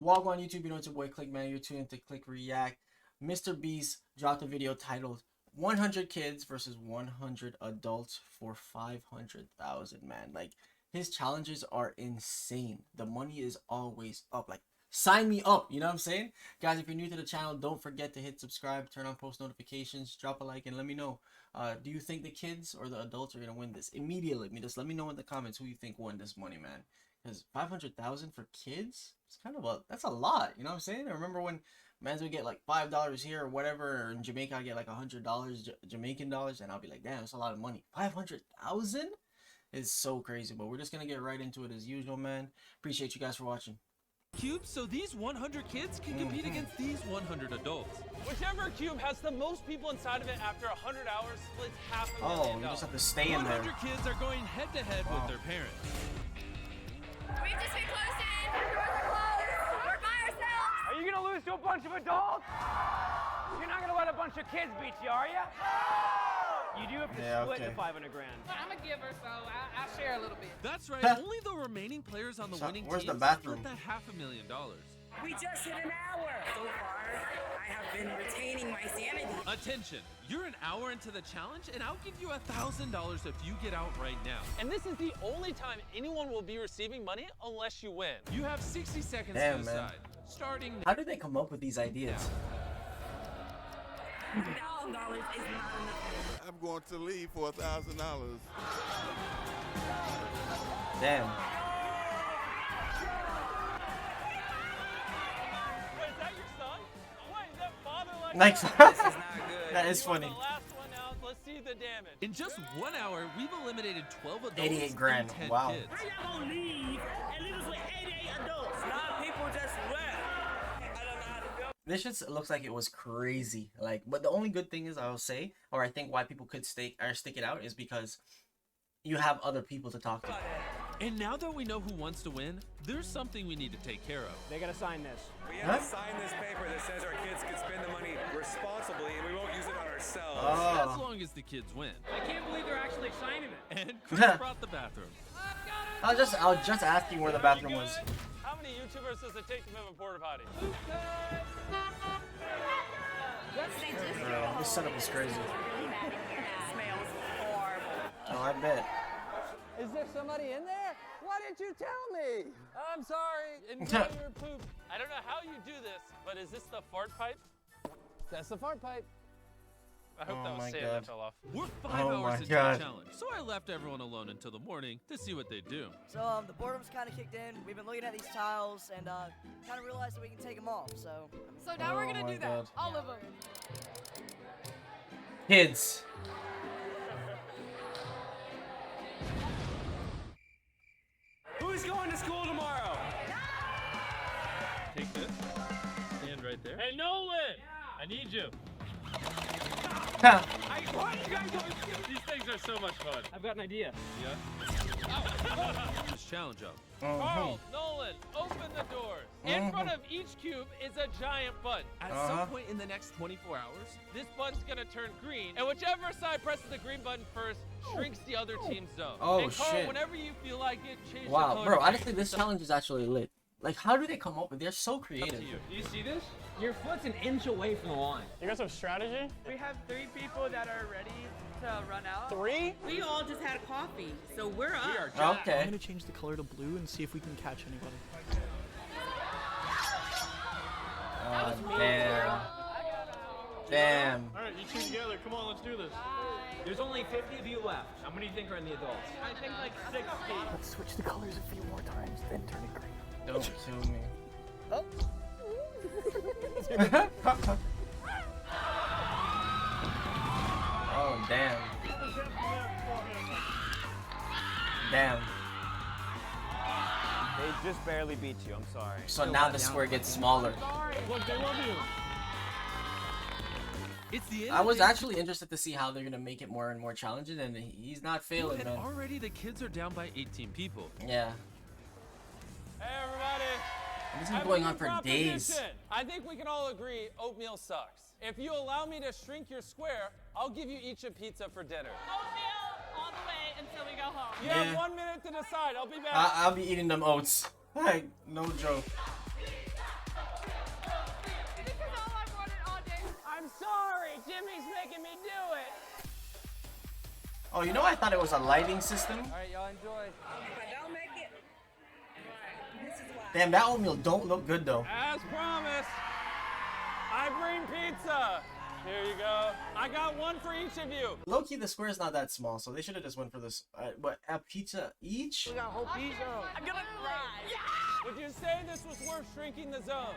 Welcome on YouTube. You know it's your boy Click Man. You're tuned to Click React. Mr. Beast dropped a video titled 100 kids versus 100 adults for 500,000, man. Like, his challenges are insane. The money is always up. Like, sign me up. You know what I'm saying? Guys, if you're new to the channel, don't forget to hit subscribe, turn on post notifications, drop a like, and let me know. Do you think the kids or the adults are going to win this? Immediately. Just let me know in the comments who you think won this money, man. Because 500,000 for kids, it's kind of that's a lot. You know what I'm saying? I remember when mans would get like $5 here or whatever, or in Jamaica I get like $100 Jamaican dollars, and I'll be like, damn, it's a lot of money. 500,000 is so crazy. But we're just gonna get right into it as usual, man. Appreciate you guys for watching. Cubes, so these 100 kids can compete against these 100 adults. Whichever cube has the most people inside of it after 100 hours splits $500,000. Oh, you just have to stay in there. 100 kids are going head to head with their parents. We've just been closed in. Doors are closed. We're by ourselves. Are you gonna lose to a bunch of adults? You're not gonna let a bunch of kids beat you, are you? You do have to split the 500 grand. I'm a giver, so I'll share a little bit. That's right. Only the remaining players on the winning team the bathroom? split the $500,000. We just hit an hour. So far, I have been retaining my sanity. Attention, you're an hour into the challenge, and I'll give you $1,000 if you get out right now. And this is the only time anyone will be receiving money unless you win. You have 60 seconds Damn, to man. decide. Starting now. How did they come up with these ideas? $1,000 is not enough. I'm going to leave for $1,000. Damn. Wait, is that your son? Wait, is that father like Nice. that? This is not good. That is You want funny. the last one out? Let's see the damage. In just 1 hour, we've eliminated 12 adults 88 grand. and 10 Wow. kids. How y'all gonna leave and leave us with 88 adults? Nine people just left. I don't know how to go. This just looks like it was crazy. Like, but the only good thing is, I'll say, or I think why people could stick it out, is because you have other people to talk to. And now that we know who wants to win, there's something we need to take care of. They gotta sign this. We have to sign this paper that says our kids can spend the money responsibly and we won't use it on ourselves. As Oh. long as the kids win. I can't believe they're actually signing it. And Chris brought the bathroom. I was just asking where the bathroom was. How many YouTubers does it take to move a porta potty? This setup is crazy. Smells horrible. Oh, I bet. Is there somebody in there? Why didn't you tell me? I'm sorry. Enjoy your poop. I don't know how you do this, but is this the fart pipe? That's the fart pipe. I hope Oh that was my sand God. that fell off. We're 5 Oh my hours into God. the challenge, so I left everyone alone until the morning to see what they do. So the boredom's kind of kicked in. We've been looking at these tiles and kind of realized that we can take them off. So So now we're Oh gonna my do that. God. All of them. Kids. Who's going to school tomorrow? Take this. Stand right there. Hey, Nolan! I need you. Ha. Why you guys always skip? These things are so much fun. I've got an idea. This challenge up. Carl, Nolan, open the doors. In front of each cube is a giant button. At some point in the next 24 hours, This button's gonna turn green, and whichever side presses the green button first shrinks the other team's zone. Oh, and Carl, shit. whenever you feel like it, change the Wow, color. bro, I just think this challenge is actually lit. Like, how do they come up with? They're so Up creative. to you. Do you see this? Your foot's an inch away from the line. You got some strategy? We have 3 people that are ready to run out. 3? We all just had coffee, so we're up. We are jacked. Okay. I'm gonna change the color to blue and see if we can catch anybody. Oh, damn. Damn. All right, you two together. Come on, let's do this. There's only 50 of you left. How many do you think are in the adults? I think like 60. Let's switch the colors a few more times, then turn it green. Don't kill me. oh, Oh, damn. Damn. They just barely beat you, I'm sorry. So now the square gets smaller. Look, they love you. it's the end I of was day actually interested to see how they're gonna make it more and more challenging, and he's not 2, failing, and man. already the kids are down by 18 people. Yeah. Hey, everybody. This has been going on for days. I think we can all agree oatmeal sucks. If you allow me to shrink your square, I'll give you each a pizza for dinner. Oatmeal all the way until we go home. You Yeah. have 1 minute to decide. I'll be back. I'll be eating them oats. Like, no joke. Oh, you know, I thought it was a lighting system. All right, y'all enjoy. If I don't make it, this is why. Damn, that oatmeal don't look good though. As promised, I bring pizza. Here you go. I got one for each of you. Low key, the square is not that small, so they should have just went for this. What, a pizza each? We got a whole pizza. I'm gonna cry. Would you say this was worth shrinking the zone?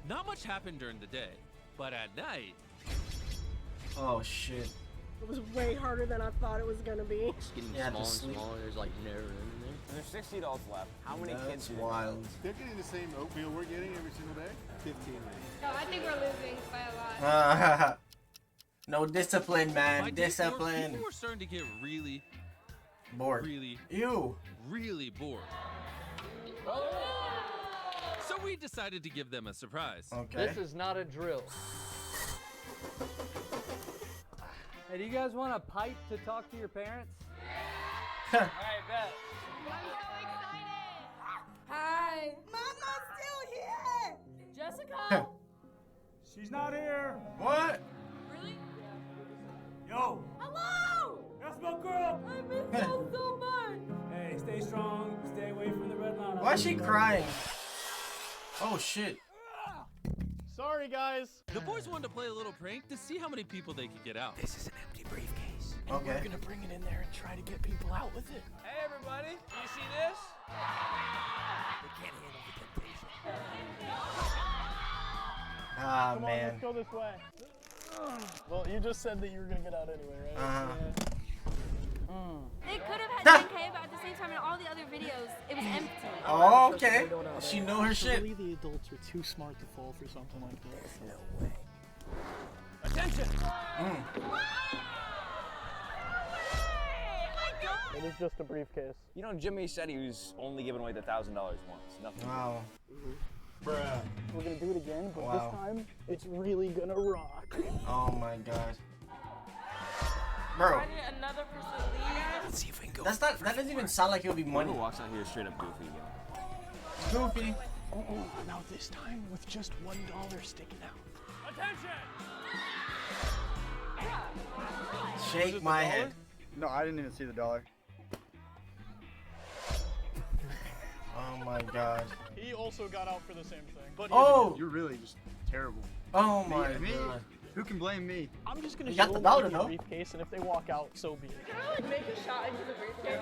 Not much happened during the day, but at night, Oh shit. It was way harder than I thought it was gonna be. It's getting Yeah, smaller and to sleep. smaller. There's like never room in there. There's 60 adults left. How many kids That's do they wild. They're getting the same oatmeal we're getting every single day. 15. No, I think we're losing by a lot. No discipline, by man. day 4, Discipline. people were starting to get really, Bored. really, Ew. really bored. So we decided to give them a surprise. Okay. This is not a drill. Hey, do you guys want a pipe to talk to your parents? All right, bet. I'm so excited. Hi. Mama's still here. Jessica. She's not here. What? Really? Yo, Hello. that's my girl. I miss you so much. Hey, stay strong. Stay away from the red line. Why is she crying? Oh shit. Sorry, guys. The boys wanted to play a little prank to see how many people they could get out. This is an empty briefcase. Okay. We're gonna bring it in there and try to get people out with it. Hey, everybody. You see this? They can't handle the temptation. Ah Come on, man. let's go this way. Well, you just said that you were gonna get out anyway, right? Uh-huh. They could have had 10K, but at the same time, in all the other videos, it was empty. Oh, okay. She know her shit. Surely the adults are too smart to fall for something like this. No way. Attention. It is just a briefcase. You know, Jimmy said he was only giving away the $1,000 once. Nothing. Wow. We're gonna do it again, but Wow. this time it's really gonna rock. Oh my god. Bro, Another person leave. Let's see if we can go. that doesn't even sound like it would be money. walks out here straight up goofy again. Goofy. Now this time with just $1 sticking out. Attention. Shake my head. No, I didn't even see the dollar. Oh my god. He also got out for the same thing. But Oh! You're really just terrible. Oh my Me? god. Who can blame me? I'm just gonna You show got the them dollar, the though. briefcase, and if they walk out, so be it. Can I like make a shot into the briefcase?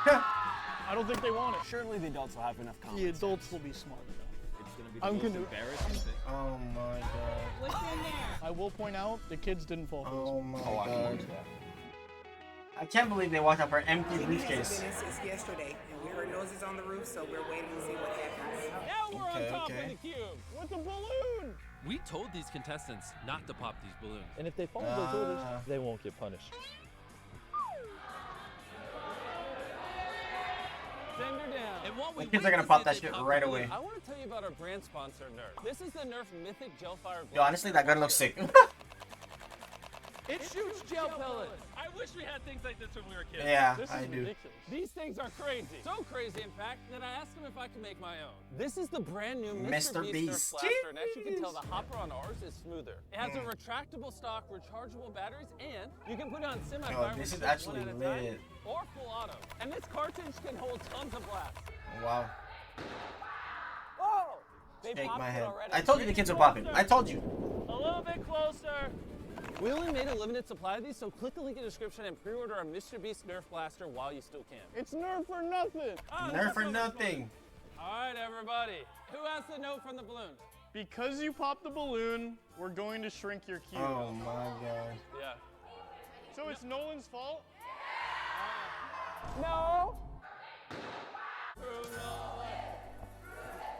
I don't think they want it. Surely the adults will have enough The confidence. adults will be smart enough. It's gonna be I'm gonna. embarrassing thing. Oh my god. What's in there? I will point out the kids didn't fall for Oh my Oh, I can god. watch that. I can't believe they walked out for an empty Jimmy hasn't briefcase. been in since yesterday, and we heard noises on the roof, so we're waiting to see what happens. Now we're Okay, on top okay. of the cube with the balloon. We told these contestants not to pop these balloons. And if they follow those orders, Ah. they won't get punished. Send her down. And while we The kids wait are gonna to pop see that if they shit pop right the balloon, away. I want to tell you about our brand sponsor, Nerf. This is the Nerf Mythic Gelfire. Yo, honestly, that gun looks sick. It shoots gel pellets. I wish we had things like this when we were kids. Yeah, This is I do. ridiculous. These things are crazy. So crazy, in fact, that I asked him if I could make my own. This is the brand new Mr. Mr. Beast. Beast Nerf blaster, and as you can tell, Jeez. the hopper on ours is smoother. It has a retractable stock, rechargeable batteries, and you can put it on semi-fire. Oh, this is actually lit. Or full auto. And this cartridge can hold tons of blast. Wow. Oh! They Shake popped my it head. already. I told you the kids would pop it. I told you. A little bit closer. We only made a limited supply of these, so click the link in the description and pre-order our Mr. Beast Nerf blaster while you still can. It's Nerf for nothing. Nerf for nothing. All right, everybody. Who has the note from the balloon? Because you popped the balloon, we're going to shrink your cube. Oh my god. Yeah. So it's Nolan's fault? No.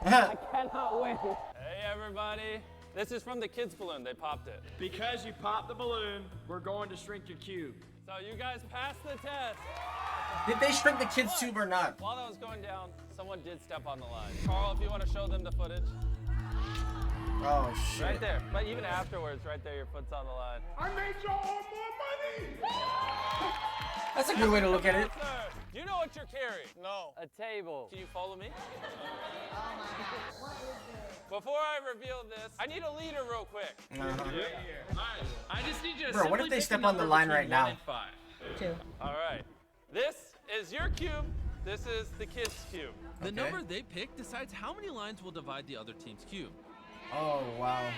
I cannot win. Hey, everybody. This is from the kids' balloon. They popped it. Because you popped the balloon, we're going to shrink your cube. So you guys passed the test. Did they shrink the kids tube or not? While that was going down, someone did step on the line. Carl, if you want to show them the footage. Oh shit. Right there. But even afterwards, right there, your foot's on the line. I made y'all more money! That's a good way to look at it. You know what you're carrying? No. A table. Can you follow me? Before I reveal this, I need a leader real quick. Alright, I just need you to Bro, what if simply they pick step a on the number line between right now? 1 and 5. 2. All right. This is your cube. This is the kid's cube. The Okay. number they pick decides how many lines will divide the other team's cube. Oh, wow.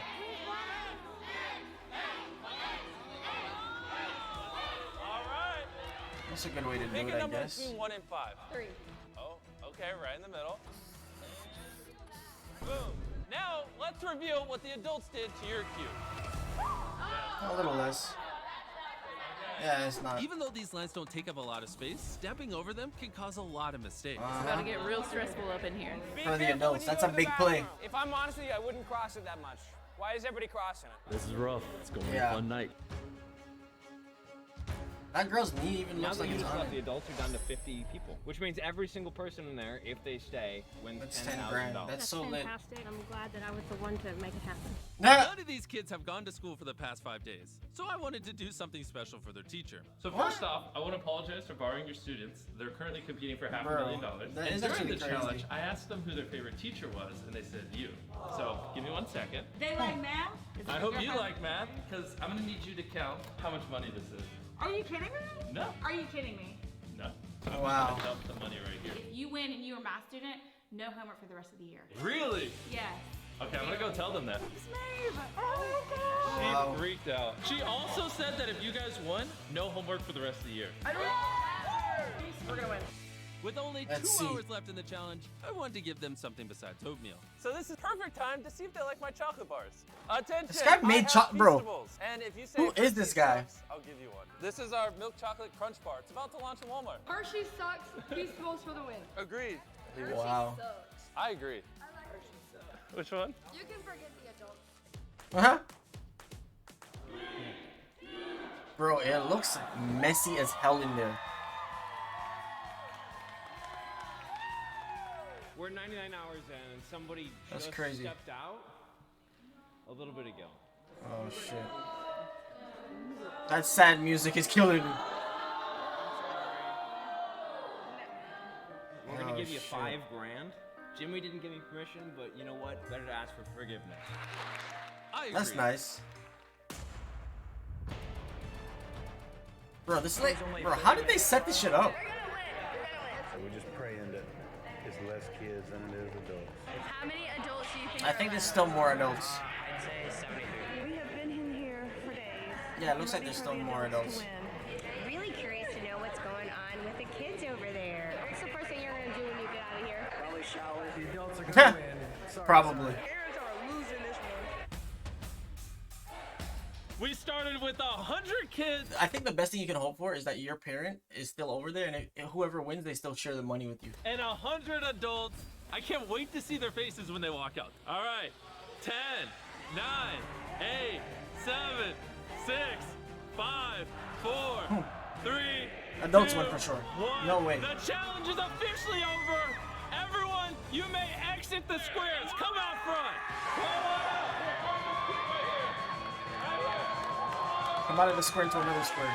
All right. That's a good way to do Pick it, a I number guess. between 1 and 5. 3. Oh, okay, right in the middle. Boom. Now, let's reveal what the adults did to your cube. A little less. Yeah, it's not. Even though these lines don't take up a lot of space, stepping over them can cause a lot of mistakes. It's about to get real stressful up in here. For the adults, that's a big play. If I'm honest with you, I wouldn't cross it that much. Why is everybody crossing it? This is rough. It's going to be Yeah. a fun night. That girl's knee even looks like it's on the it. adults are down to 50 people, which means every single person in there, if they stay, wins That's $10,000. 10 grand. That's so lit. fantastic. I'm glad that I was the one to make it happen. None of these kids have gone to school for the past 5 days, so I wanted to do something special for their teacher. So first off, I want to apologize for borrowing your students. They're currently competing for $500,000. that And is during actually the crazy. challenge, I asked them who their favorite teacher was, and they said you. So give me 1 second. They like math? I hope you like math, because I'm gonna need you to count how much money this is. Are you kidding me? No, Are you kidding me? no. Wow. I'm gonna dump the money right here. If you win and you are a math student, no homework for the rest of the year. Really? Yes. Okay, I'm gonna go tell them that. She Wow. freaked out. She also said that if you guys won, no homework for the rest of the year. We're gonna win. With only Let's 2 see. hours left in the challenge, I wanted to give them something besides oatmeal. So this is perfect time to see if they like my chocolate bars. Attention! This guy made I have bro. Feastables. And if you say Who is Hershey's this guy? sucks, I'll give you one. This is our milk chocolate crunch bar. It's about to launch in Walmart. Hershey sucks. Feastables for the win. Agreed. Wow. I agree. Which one? You can forget the adults. Uh-huh. Bro, it looks messy as hell in there. We're 99 hours in, and somebody That's just crazy. stepped out a little bit ago. Oh, shit. That sad music is killing me. We're gonna Oh, give you shit. $5 grand. Jimmy didn't give me permission, but you know what? Better to ask for forgiveness. I agree. That's nice. Bro, this is like, bro, how did they set this shit up? So we're just praying that it's less kids than it is adults. How many adults do you think I think there's still more adults. I'd say 73. We have been in here for days. Yeah, it looks like there's still more adults. Really curious to know what's going on with the kids over there. What's the first thing you're gonna do when you get out of here? Probably shower. The adults are gonna win. Probably. Parents are losing this one. We started with 100 kids. I think the best thing you can hope for is that your parent is still over there, and whoever wins, they still share the money with you. And 100 adults. I can't wait to see their faces when they walk out. All right, 10, 9, 8, 7, 6, 5, 4, 3, Adults 2, win for sure. 1. No way. The challenge is officially over. Everyone, you may exit the squares. Come out front. Come out of the square into another square.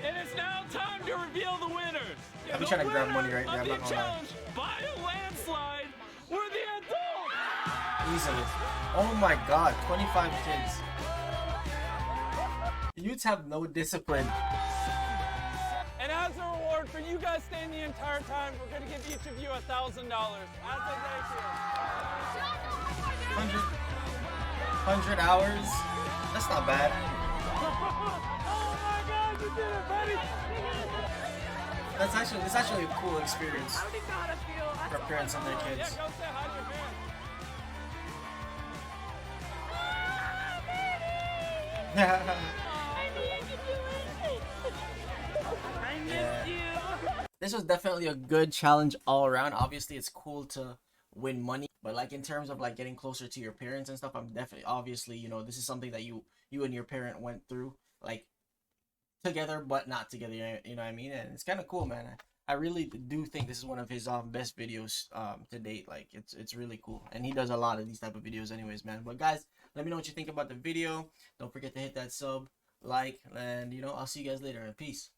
And it's now time to reveal the winners. I'll be trying to grab money right now, I'm Of not the gonna lie. challenge by a landslide were the adults. Easily. Oh my god, 25 kids. Youths have no discipline. And as a reward for you guys staying the entire time, we're gonna give each of you $1,000 as a thank you. 100 hours? That's not bad. Oh my God, you did it, buddy! It's actually a cool experience I don't even know how to feel. for parents and their Yeah, kids. go say hi to your parents. This was definitely a good challenge all around. Obviously, it's cool to win money, but like in terms of like getting closer to your parents and stuff, I'm definitely, obviously, you know, this is something that you and your parent went through, like together but not together. You know what I mean? And it's kind of cool, man. I really do think this is one of his best videos to date. Like it's really cool, and he does a lot of these type of videos anyways, man. But guys, let me know what you think about the video. Don't forget to hit that sub, like, and I'll see you guys later. And peace.